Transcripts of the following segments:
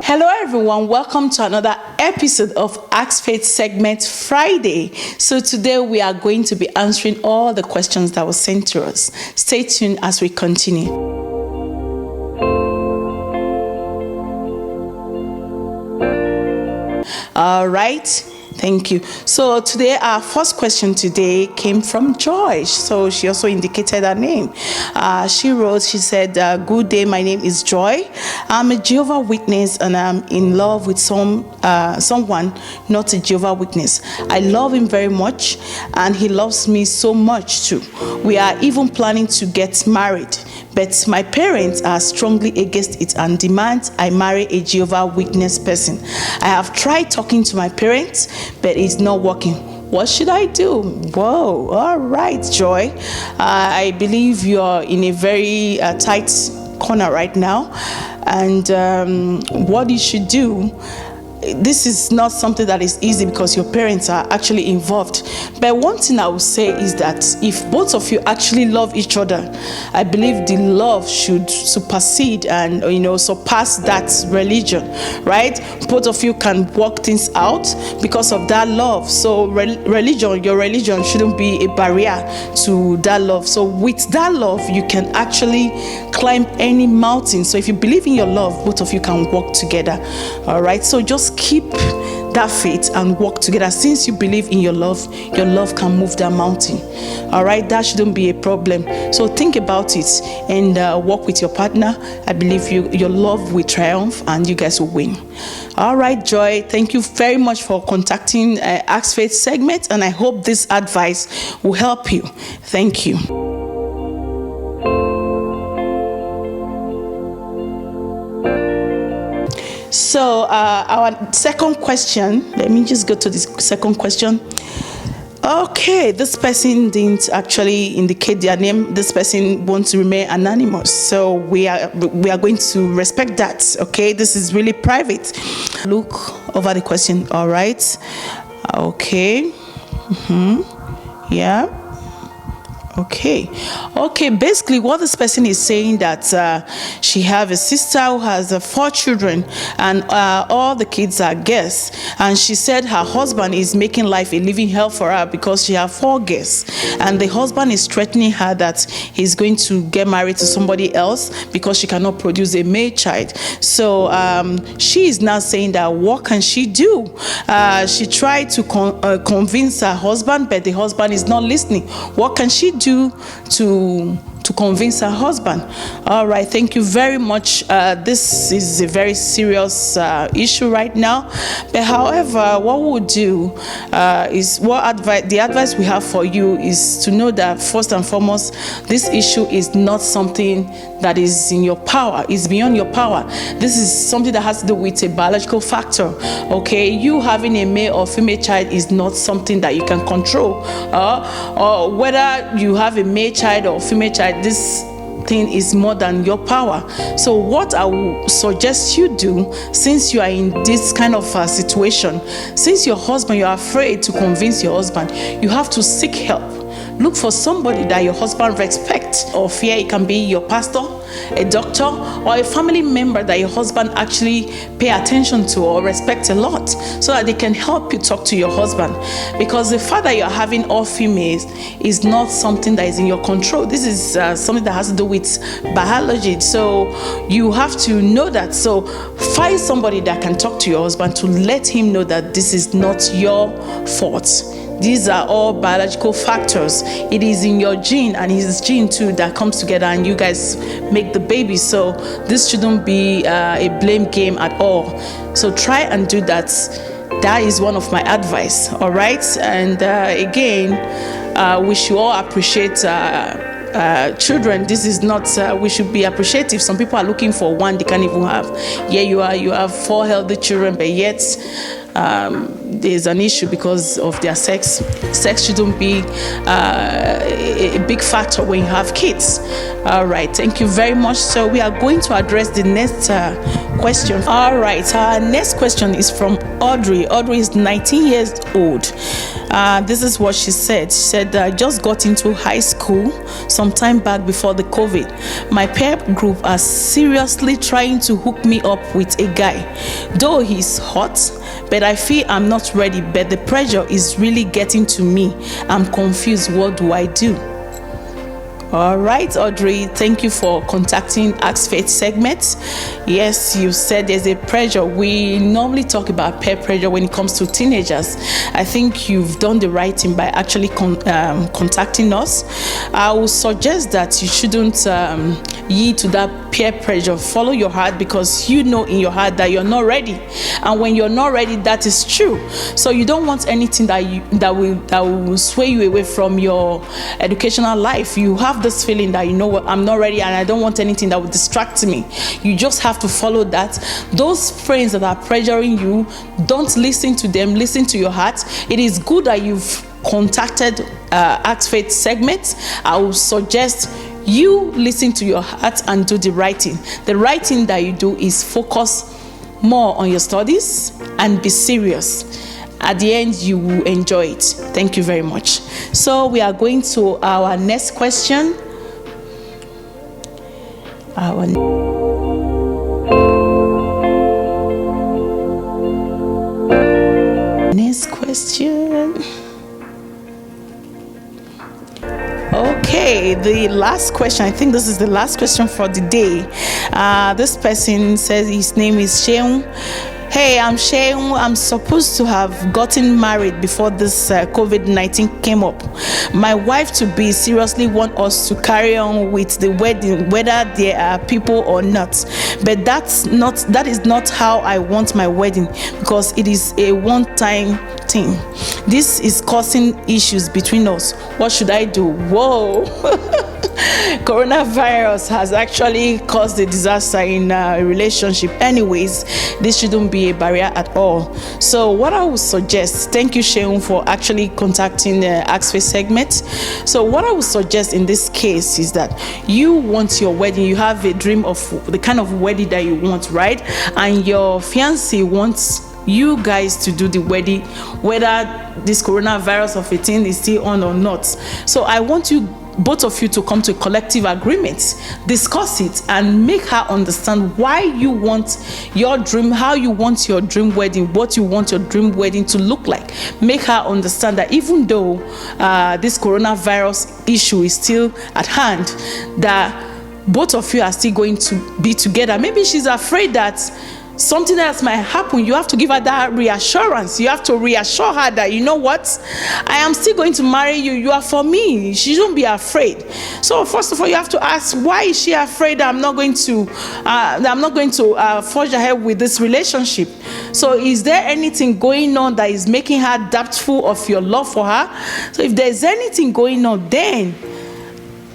Hello everyone, welcome to another episode of Ask Faith segment Friday. So today we are going to be answering all the questions that were sent to us. Stay tuned as we continue. All right. Thank you. So today, our first question today came from Joy. So she also indicated her name. She said, good day, my name is Joy. I'm a Jehovah Witness and I'm in love with someone, not a Jehovah Witness. I love him very much and he loves me so much too. We are even planning to get married. But my parents are strongly against it and demand I marry a Jehovah Witness person. I have tried talking to my parents, but it's not working. What should I do? Whoa, all right, Joy. I believe you're in a very tight corner right now. And what you should do, this is not something that is easy because your parents are actually involved. But one thing I would say is that if both of you actually love each other, I believe the love should supersede and surpass that religion, right? Both of you can work things out because of that love. So your religion shouldn't be a barrier to that love. So with that love, you can actually climb any mountain. So if you believe in your love, both of you can work together. All right. So just keep that faith and work together. Since you believe in your love can move that mountain. All right, that shouldn't be a problem. So think about it and work with your partner. I believe your love will triumph and you guys will win. All right, Joy, thank you very much for contacting Ask Faith segment, and I hope this advice will help you. Thank you. So our second question, let me just go to this second question. Okay, this person didn't actually indicate their name. This person wants to remain anonymous. So we are going to respect that. Okay, this is really private. Look over the question. All right. Okay. Yeah. Okay. Basically, what this person is saying that she have a sister who has 4 children, and all the kids are girls. And she said her husband is making life a living hell for her because she have 4 girls, and the husband is threatening her that he's going to get married to somebody else because she cannot produce a male child. So she is now saying that what can she do? She tried to convince her husband, but the husband is not listening. What can she do to convince her husband? All right, thank you very much. This is a very serious issue right now. But however, what we'll do is the advice we have for you is to know that first and foremost, this issue is not something that is in your power. It's beyond your power. This is something that has to do with a biological factor. Okay, you having a male or female child is not something that you can control. Or whether you have a male child or female child, this thing is more than your power. So what I would suggest you do, since you are in this kind of situation, since your husband, you are afraid to convince your husband, you have to seek help. look for somebody that your husband respects or fear. It can be your pastor, a doctor, or a family member that your husband actually pay attention to or respect a lot, so that they can help you talk to your husband. Because the fact that you're having all females is not something that is in your control. This is something that has to do with biology. So you have to know that. So find somebody that can talk to your husband to let him know that this is not your fault. These are all biological factors. It is in your gene and his gene too that comes together, and you guys make the baby. So this shouldn't be a blame game at all. So try and do that. That is one of my advice. All right. And again, we should all appreciate children. This is not, we should be appreciative. Some people are looking for one they can't even have. Yeah, you have 4 healthy children, but yet there's an issue because of their sex. Sex shouldn't be a big factor when you have kids. All right, thank you very much. So we are going to address the next question. All right, our next question is from Audrey. Audrey is 19 years old. This is what she said. She said, I just got into high school some time back before the COVID. My peer group are seriously trying to hook me up with a guy. Though he's hot, but I feel I'm not ready, but the pressure is really getting to me. I'm confused. What do I do? All right, Audrey, thank you for contacting Ask Faith segment. Yes, you said there's a pressure. We normally talk about peer pressure when it comes to teenagers. I think you've done the right thing by actually contacting us. I will suggest that you shouldn't yield to that peer pressure. Follow your heart, because you know in your heart that you're not ready. And when you're not ready, that is true. So you don't want anything that will sway you away from your educational life. You have this feeling that, you know what, I'm not ready and I don't want anything that will distract me. You just have to follow that. Those friends that are pressuring you, don't listen to them. Listen to your heart. It is good that you've contacted Ask Faith segment. I will suggest you listen to your heart and do the right thing. The right thing that you do is focus more on your studies and be serious. At the end, you will enjoy it. Thank you very much. So we are going to our next question. Next question. Okay, the last question. I think this is the last question for the day. This person says his name is Sheung. Hey, I'm Sheung. I'm supposed to have gotten married before this COVID-19 came up. My wife to be seriously want us to carry on with the wedding, whether there are people or not. But that is not how I want my wedding, because it is a one-time thing. This is causing issues between us. What should I do? Whoa. Coronavirus has actually caused a disaster in a relationship. Anyways, this shouldn't be a barrier at all. So what I would suggest, thank you Sheung for actually contacting the Ask Faith segment. So what I would suggest in this case is that you want your wedding, you have a dream of the kind of wedding that you want, right? And your fiancé wants you guys to do the wedding, whether this coronavirus of a thing is still on or not. So I want you, both of you, to come to a collective agreement, discuss it, and make her understand why you want your dream, how you want your dream wedding, what you want your dream wedding to look like. Make her understand that even though this coronavirus issue is still at hand, that both of you are still going to be together. Maybe she's afraid that something else might happen. You have to give her that reassurance. You have to reassure her that, you know what, I am still going to marry you. You are for me. She shouldn't be afraid. So first of all, you have to ask, why is she afraid that I'm not going to forge ahead with this relationship? So is there anything going on that is making her doubtful of your love for her? So if there's anything going on, then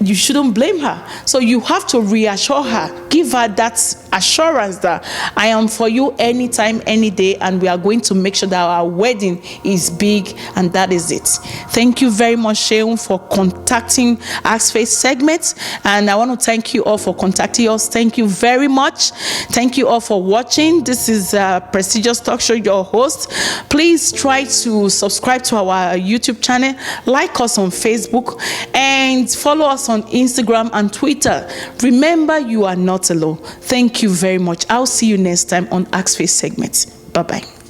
you shouldn't blame her. So you have to reassure her, give her that assurance that I am for you anytime, any day, and we are going to make sure that our wedding is big, and that is it. Thank you very much, Sheun, for contacting Ask Faith segment, and I want to thank you all for contacting us. Thank you very much. Thank you all for watching. This is a Prestigious Talk Show, your host. Please try to subscribe to our YouTube channel, like us on Facebook, and follow us on Instagram and Twitter. Remember, you are not alone. Thank you very much. I'll see you next time on Ask Faith segment. Bye-bye.